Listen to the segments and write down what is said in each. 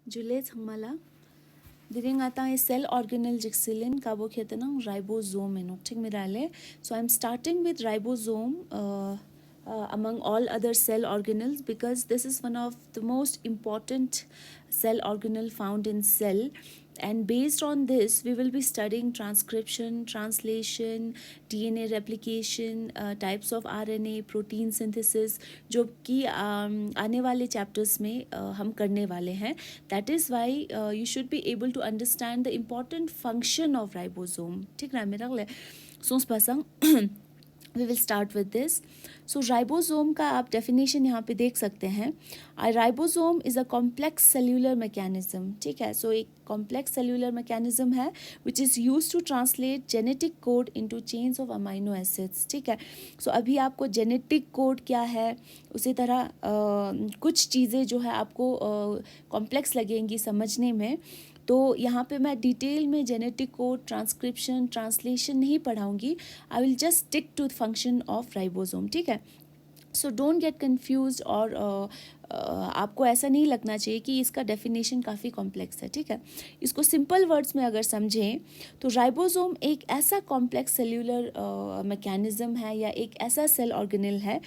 जुले छंगमाला दिरिंग आता है सेल ऑर्गेनल जिक्सिलिन काबो खेतनंग राइबोसोम एनो ठीक मिराले so I'm starting with ribosome among all other cell organelles because this is one of the most important cell organelle found in cell, and based on this we will be studying transcription, translation, DNA replication, types of RNA, protein synthesis, जो कि आने वाले chapters में हम करने वाले हैं. That is why you should be able to understand the important function of ribosome. ठीक है मेरा ले सोच Pasang we will start with this. So ribosome का आप definition यहाँ पे देख सकते हैं. A ribosome is a complex cellular mechanism. ठीक है, so एक complex cellular mechanism है which is used to translate genetic code into chains of amino acids. ठीक है, so अभी आपको genetic code क्या है, उसी तरह कुछ चीज़ें जो है आपको complex लगेंगी समझने में. तो यहाँ पे मैं डिटेल में जेनेटिक कोड, ट्रांसक्रिप्शन, ट्रांसलेशन नहीं पढ़ाऊँगी. I will just stick to function of ribosome. ठीक है, सो डोंट गेट कन्फ्यूज्ड. और आपको ऐसा नहीं लगना चाहिए कि इसका डेफिनेशन काफ़ी कॉम्प्लेक्स है. ठीक है, इसको सिंपल वर्ड्स में अगर समझें तो राइबोसोम एक ऐसा कॉम्प्लेक्स सेल्यूलर मैकेनिज्म है या एक ऐसा सेल ऑर्गेनेल है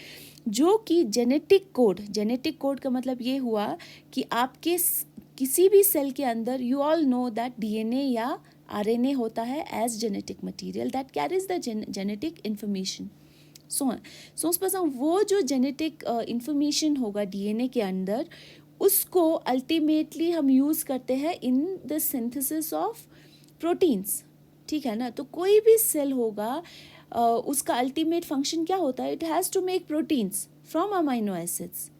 जो कि जेनेटिक कोड का मतलब ये हुआ कि आपके किसी भी सेल के अंदर you all know that DNA या आरएनए होता है as genetic material that carries the genetic information. So वो जो जेनेटिक इन्फॉर्मेशन होगा डीएनए के अंदर, उसको अल्टीमेटली हम यूज़ करते हैं in the synthesis of proteins. ठीक है ना, तो कोई भी सेल होगा उसका अल्टीमेट फंक्शन क्या होता है, it has to make proteins from amino acids.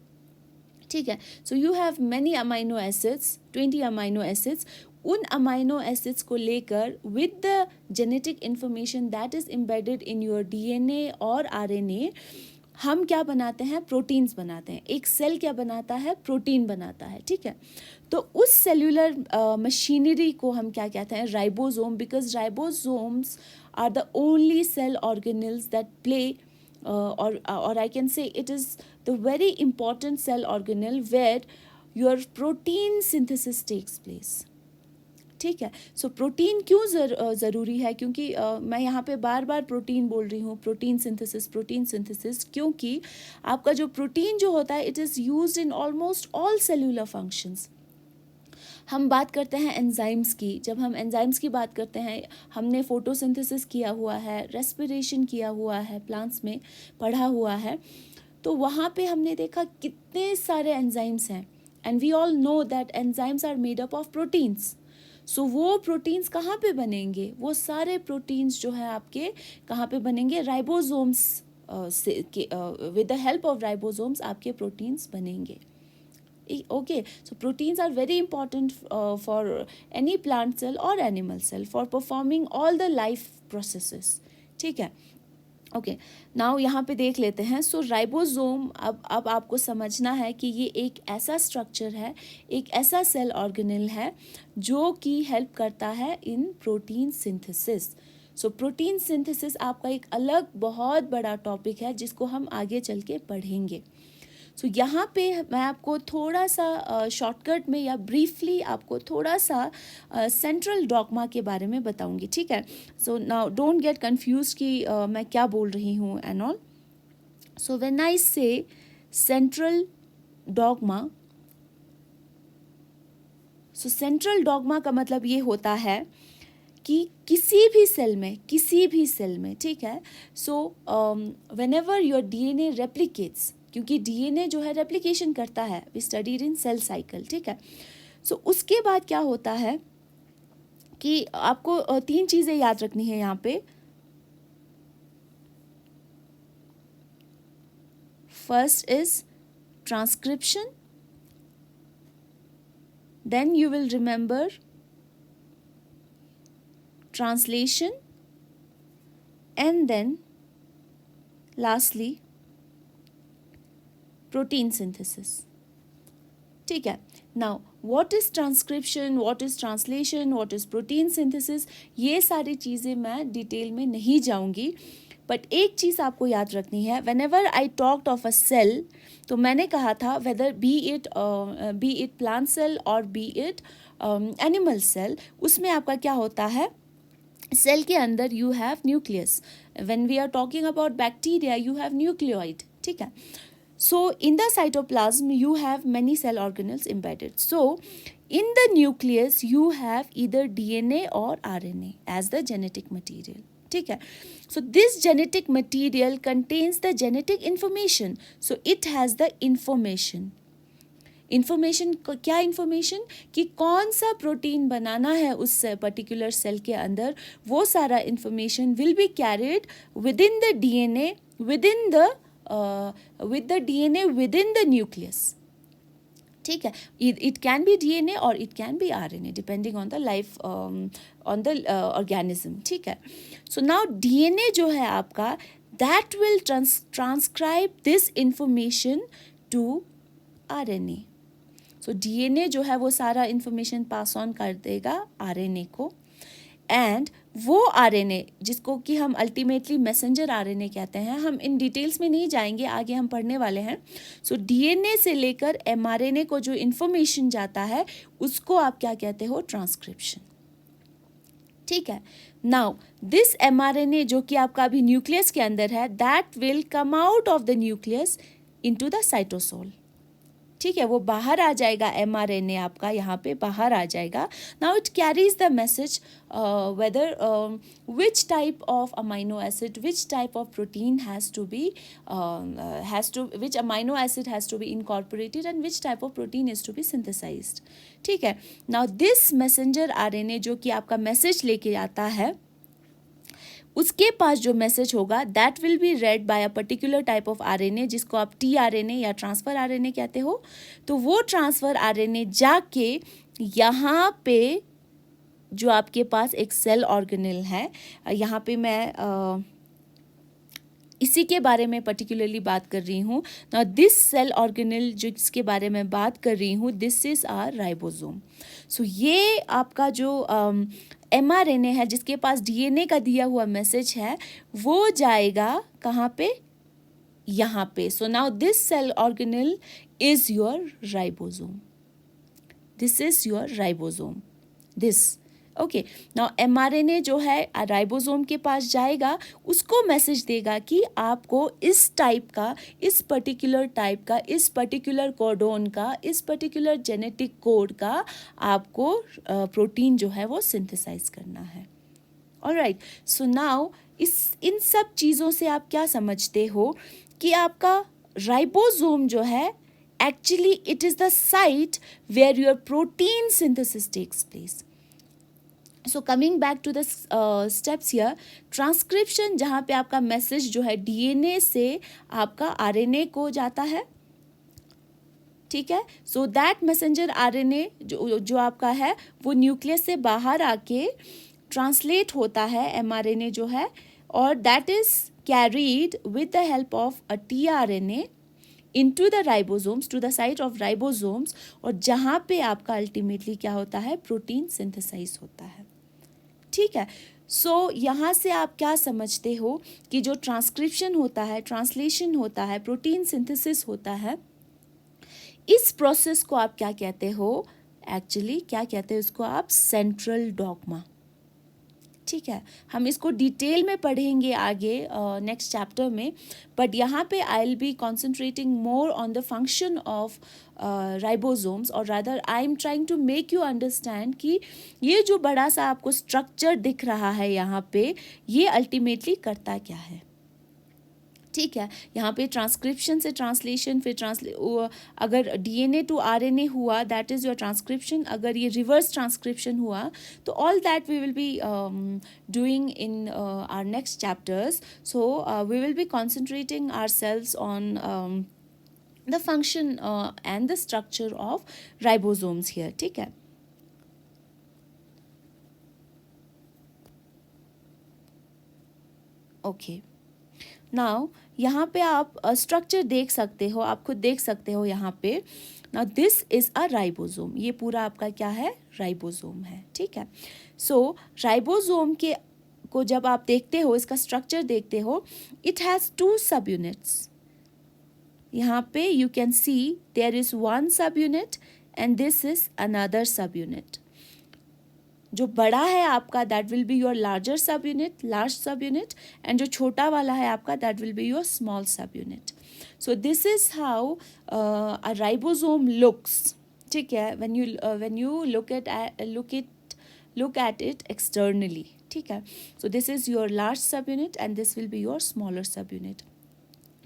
ठीक है, so you have many amino acids, 20 amino acids. उन अमाइनो एसिड्स को लेकर with the genetic information that is embedded in your DNA और आरएनए हम क्या बनाते हैं, प्रोटीन्स बनाते हैं. एक सेल क्या बनाता है, प्रोटीन बनाता है. ठीक है, तो उस सेल्यूलर मशीनरी को हम क्या कहते हैं, ribosome, because ribosomes are the only cell organelles that play or I can say it is the very important cell organelle where your protein synthesis takes place. ठीक है, सो प्रोटीन क्यों ज़रूरी है, क्योंकि मैं यहाँ पे बार बार प्रोटीन बोल रही हूँ, प्रोटीन सिंथेसिस, क्योंकि आपका जो प्रोटीन जो होता है it is used in almost all cellular functions. हम बात करते हैं एंजाइम्स की. जब हम एंजाइम्स की बात करते हैं, हमने फोटोसिंथेसिस किया हुआ है, रेस्पिरेशन किया हुआ है, प्लांट्स में पढ़ा हुआ है, तो वहाँ पे हमने देखा कितने सारे एंजाइम्स हैं. And we all know that enzymes are made up of proteins. So वो प्रोटीन्स कहाँ पे बनेंगे, वो सारे प्रोटीन्स जो है आपके कहाँ पे बनेंगे, राइबोसोम्स से with the help of ribosomes आपके प्रोटीन्स बनेंगे. Okay, so proteins are very important for any plant cell or animal cell for performing all the life processes. ठीक है, ओके, नाउ यहाँ पे देख लेते हैं. सो राइबोसोम, अब आपको समझना है कि ये एक ऐसा स्ट्रक्चर है, एक ऐसा सेल ऑर्गेनेल है जो कि हेल्प करता है इन protein synthesis. So protein synthesis आपका एक अलग बहुत बड़ा टॉपिक है जिसको हम आगे चल के पढ़ेंगे. सो यहाँ पे मैं आपको थोड़ा सा शॉर्टकट में या ब्रीफली आपको थोड़ा सा सेंट्रल डॉगमा के बारे में बताऊंगी. ठीक है, so now don't get confuse कि मैं क्या बोल रही हूँ and all. So when I say central dogma, so central dogma का मतलब ये होता है कि किसी भी सेल में, ठीक है, so whenever your DNA replicates, क्योंकि डीएनए जो है रेप्लिकेशन करता है, we studied in cell cycle. ठीक है, सो उसके बाद क्या होता है कि आपको 3 चीज़ें याद रखनी है यहाँ पे. First is transcription, then you will remember translation, and then lastly protein synthesis. ठीक है, now what is transcription, what is translation, what is protein synthesis, ये सारी चीज़ें मैं डिटेल में नहीं जाऊंगी बट एक चीज़ आपको याद रखनी है, whenever I talked of a cell, तो मैंने कहा था whether be it plant cell और बी इट एनिमल सेल, उसमें आपका क्या होता है, सेल के अंदर you have nucleus. When we are talking about bacteria you have nucleoid. ठीक है. So in the cytoplasm you have many cell organelles embedded. So in the nucleus you have either DNA or RNA as the genetic material. ठीक है. So this genetic material contains the genetic information. So it has the information. Information, क्या information, कि कौन सा protein बनाना है उस particular cell के अंदर, वो सारा information will be carried with in the DNA, within the DNA within the nucleus. ठीक है. It can be DNA or it can be RNA depending on the life on the organism. ठीक है. So now DNA जो है आपका, that will transcribe this information to RNA. So DNA जो है वो सारा information pass on कर देगा RNA को, एंड वो RNA जिसको कि हम अल्टीमेटली मैसेंजर RNA कहते हैं, हम इन डिटेल्स में नहीं जाएंगे, आगे हम पढ़ने वाले हैं. सो DNA से लेकर mRNA को जो इन्फॉर्मेशन जाता है उसको आप क्या कहते हो, ट्रांसक्रिप्शन. ठीक है. नाउ दिस mRNA जो कि आपका अभी न्यूक्लियस के अंदर है, that will come out of the nucleus into the cytosol. ठीक है, वो बाहर आ जाएगा, mRNA आपका यहाँ पे बाहर आ जाएगा. Now it carries the message whether which type of amino acid, which type of protein has to be which amino acid has to be incorporated and which type of protein is to be synthesized. ठीक है. Now this messenger RNA जो कि आपका message लेके आता है, उसके पास जो मैसेज होगा that will be read by a particular type of RNA जिसको आप tRNA या ट्रांसफ़र RNA कहते हो. तो वो ट्रांसफ़र RNA जाके यहाँ पे जो आपके पास एक सेल ऑर्गेनेल है, यहाँ पे मैं इसी के बारे में पर्टिकुलरली बात कर रही हूँ. नाउ दिस सेल ऑर्गेनेल जो जिसके बारे में बात कर रही हूँ, दिस इज़ आवर राइबोसोम. सो ये आपका जो mRNA है जिसके पास DNA का दिया हुआ मैसेज है, वो जाएगा कहाँ पे, यहाँ पे. So now this cell organelle is your ribosome. This is your ribosome. This okay. Now mRNA जो है राइबोसोम के पास जाएगा, उसको मैसेज देगा कि आपको इस टाइप का, इस पर्टिकुलर टाइप का, इस पर्टिकुलर कोडोन का, इस पर्टिकुलर जेनेटिक कोड का आपको प्रोटीन जो है वो सिंथेसाइज करना है. ऑलराइट. सो नाउ इन सब चीज़ों से आप क्या समझते हो कि आपका राइबोसोम जो है actually it is the site where your protein synthesis takes place. So coming back to the steps here, transcription जहाँ पे आपका मैसेज जो है DNA से आपका RNA को जाता है. ठीक है. सो दैट मैसेंजर RNA जो आपका है वो न्यूक्लियस से बाहर आके ट्रांसलेट होता है mRNA जो है, और that is carried with the help of a tRNA into the ribosomes, to the site of ribosomes, और जहाँ पे आपका अल्टीमेटली क्या होता है, प्रोटीन सिंथेसाइज होता है. ठीक है. सो यहाँ से आप क्या समझते हो कि जो ट्रांसक्रिप्शन होता है, ट्रांसलेशन होता है, प्रोटीन सिंथेसिस होता है, इस प्रोसेस को आप क्या कहते हो, एक्चुअली क्या कहते हैं उसको आप, सेंट्रल डॉग्मा. ठीक है. हम इसको डिटेल में पढ़ेंगे आगे नेक्स्ट चैप्टर में, बट यहाँ पे I will be concentrating more on the function of ribosomes, और rather I am trying to make you understand कि ये जो बड़ा सा आपको स्ट्रक्चर दिख रहा है यहाँ पे, ये अल्टीमेटली करता क्या है. ठीक है. यहाँ पे ट्रांसक्रिप्शन से ट्रांसलेशन, फिर अगर DNA टू RNA हुआ दैट इज़ योर ट्रांसक्रिप्शन. अगर ये रिवर्स ट्रांसक्रिप्शन हुआ तो all that we will be doing in our next chapters. So we will be concentrating ourselves on the function and the structure of ribosomes here. ठीक है. Okay. Now यहाँ पे आप structure देख सकते हो, आप खुद देख सकते हो यहाँ पे. Now this is a ribosome. ये पूरा आपका क्या है, राइबोसोम है. ठीक है. सो राइबोसोम के को जब आप देखते हो, इसका स्ट्रक्चर देखते हो, इट हैज़ 2 सब यूनिट्स. यहाँ पे you can see there is 1 subunit and this is another subunit. जो बड़ा है आपका that will be your larger subunit, large subunit, and जो छोटा वाला है आपका that will be your small subunit. So this is how a ribosome looks. ठीक है, when you look at it externally. ठीक है, so this is your large subunit and this will be your smaller subunit.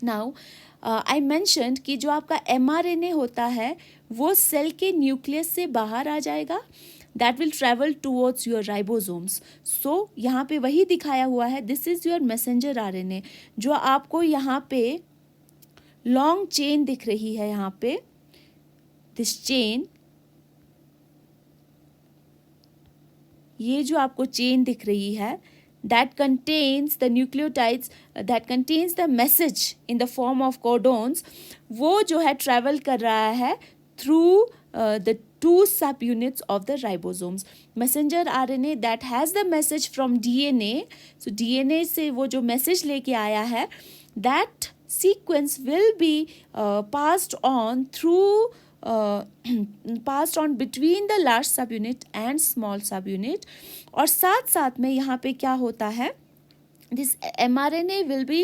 Now I mentioned कि जो आपका mRNA होता है वो सेल के न्यूक्लियस से बाहर आ जाएगा. That will travel towards your ribosomes. So यहाँ पे वही दिखाया हुआ है. This is your messenger RNA. जो आपको यहाँ पे लॉन्ग चेन दिख रही है, यहाँ पे दिस चेन, ये जो आपको चेन दिख रही है, that contains the nucleotides, that contains the message in the form of codons, वो जो है travel कर रहा है through the 2 subunits of the ribosomes. Messenger RNA that has the message from DNA, so DNA से वो जो message लेके आया है, that sequence will be passed on through passed on between the large subunit and small subunit. और साथ साथ में यहाँ पे क्या होता है, this mRNA will be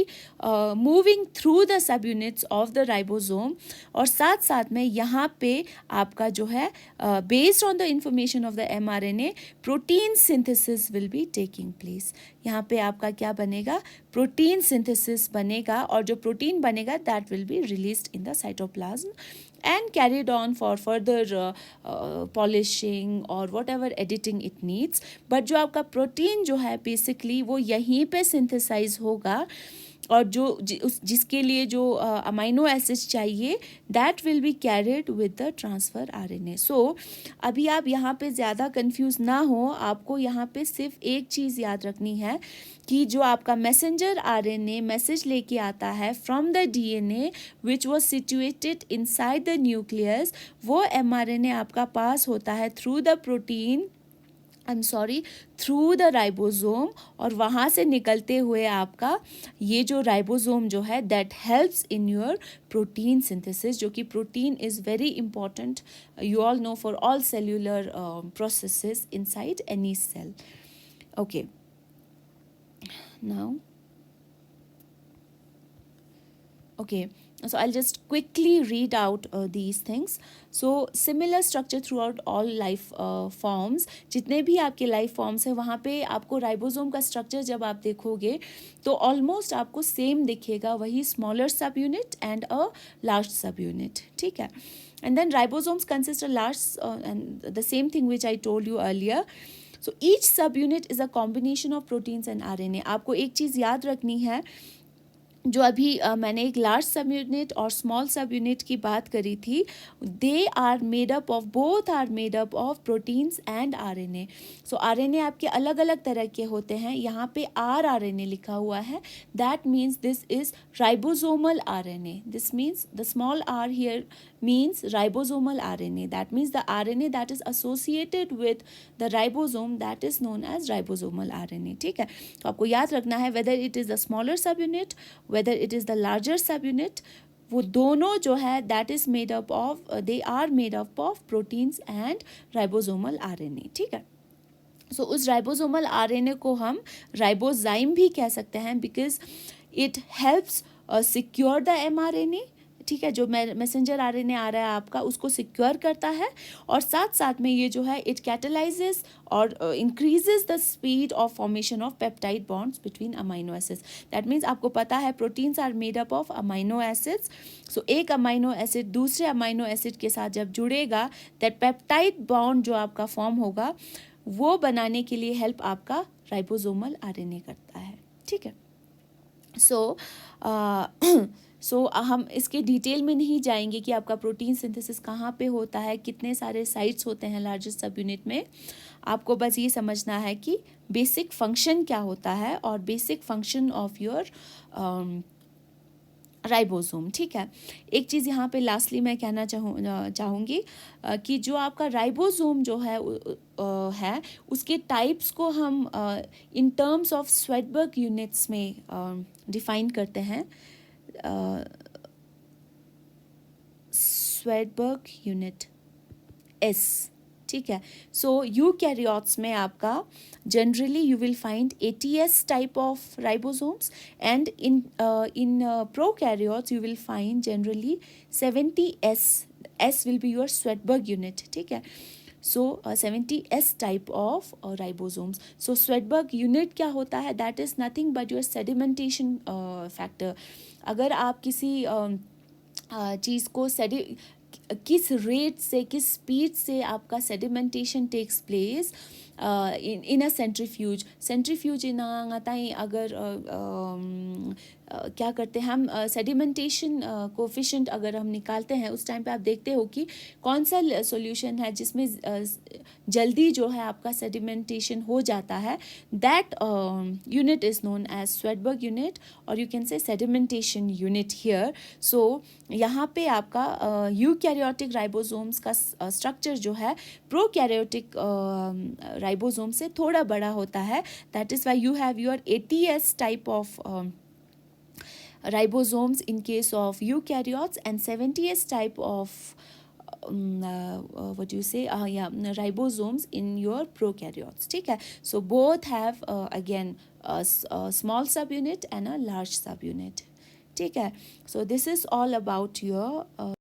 moving through the subunits of the ribosome. और साथ साथ में यहाँ पे आपका जो है based on the information of the mRNA, protein synthesis will be taking place. यहाँ पे आपका क्या बनेगा, प्रोटीन सिंथेसिस बनेगा, और जो प्रोटीन बनेगा that will be released in the cytoplasm and carried on for further polishing or whatever editing it needs. But जो आपका प्रोटीन जो है बेसिकली वो यहीं पे सिंथेसाइज होगा, और जिसके लिए जो अमाइनो एसिड्स चाहिए that will be carried with the transfer RNA. So अभी आप यहाँ पे ज़्यादा कंफ्यूज ना हो, आपको यहाँ पे सिर्फ एक चीज़ याद रखनी है कि जो आपका मैसेंजर आरएनए मैसेज लेके आता है from the DNA which was situated inside the nucleus, वो एमआरएनए आपका पास होता है through the protein, through the ribosome, और वहाँ से निकलते हुए आपका ये जो राइबोसोम जो है that helps in your protein synthesis, जो कि protein is very important, you all know, for all cellular processes inside any cell. Okay, now okay, so I'll just quickly read out these things. So similar structure throughout all life forms. जितने भी आपके life forms हैं वहाँ पे आपको ribosome का structure जब आप देखोगे तो ऑलमोस्ट आपको सेम दिखेगा, वही स्मॉलर सब यूनिट एंड अ लार्ज सब यूनिट. ठीक है, and then ribosomes consist of large and the same thing which I told you earlier. So each subunit is a combination of proteins and RNA. आपको एक चीज़ याद रखनी है, जो अभी मैंने एक लार्ज सब यूनिट और स्मॉल सब यूनिट की बात करी थी, they are made up of, both are made up of proteins and RNA. So RNA आपके अलग अलग तरह के होते हैं. यहाँ पे आरएनए लिखा हुआ है, that means this is ribosomal RNA. This means the small r here means ribosomal RNA. That means the RNA that is associated with the ribosome, that is known as ribosomal RNA. ठीक है, तो आपको याद रखना है whether it is the smaller subunit, whether it is the larger subunit, वो दोनों जो है that is made up of, they are made up of proteins and ribosomal RNA. ठीक है, सो उस राइबोसोमल आरएनए को हम राइबोजाइम भी कह सकते हैं, because it helps secure the mRNA. ठीक है, जो मैसेंजर आरएनए आ रहा है आपका उसको सिक्योर करता है, और साथ साथ में ये जो है इट कैटलाइजेस और increases the speed of formation of peptide bonds between amino acids. That means आपको पता है proteins are made up of amino acids. So एक अमाइनो एसिड दूसरे अमाइनो एसिड के साथ जब जुड़ेगा, दैट पेप्टाइड बॉन्ड जो आपका फॉर्म होगा वो बनाने के लिए हेल्प आपका राइबोसोमल आरएनए करता है. ठीक है, सो हम इसके डिटेल में नहीं जाएंगे कि आपका प्रोटीन सिंथेसिस कहाँ पे होता है, कितने सारे साइट्स होते हैं लार्जेस्ट सब यूनिट में. आपको बस ये समझना है कि बेसिक फंक्शन क्या होता है, और basic function of your ribosome, ठीक है। एक चीज़ यहाँ पे लास्टली मैं कहना चाहूँगी कि जो आपका राइबोसोम जो है है उसके टाइप्स को हम in terms of Svedberg units में डिफाइन करते हैं। स्वेडबर्ग यूनिट एस, ठीक है। सो यूकैरियोट्स में आपका generally you will find 80s type of ribosomes and in prokaryotes you will find generally 70s, S will be your Svedberg unit, ठीक है। सो 70s type of ribosomes. So Svedberg unit क्या होता है? That is nothing but your sedimentation factor. अगर आप किसी चीज़ को किस रेट से, किस स्पीड से आपका sedimentation takes place in a centrifuge in अगर क्या करते हैं हम, सेडिमेंटेशन कोफिशिएंट अगर हम निकालते हैं उस टाइम पे आप देखते हो कि कौन सा सॉल्यूशन है जिसमें जल्दी जो है आपका सेडिमेंटेशन हो जाता है, that unit is known as Svedberg unit और you can say sedimentation unit here. So यहाँ पे आपका यूकैरियोटिक राइबोसोम्स का स्ट्रक्चर जो है प्रोकैरियोटिक राइबोसोम से थोड़ा बड़ा होता है। That is why you have your 80s type of ribosomes in case of eukaryotes and 70s type of what do you say, ribosomes in your prokaryotes, ठीक है। So both have again a small subunit and a large subunit, ठीक है। So this is all about your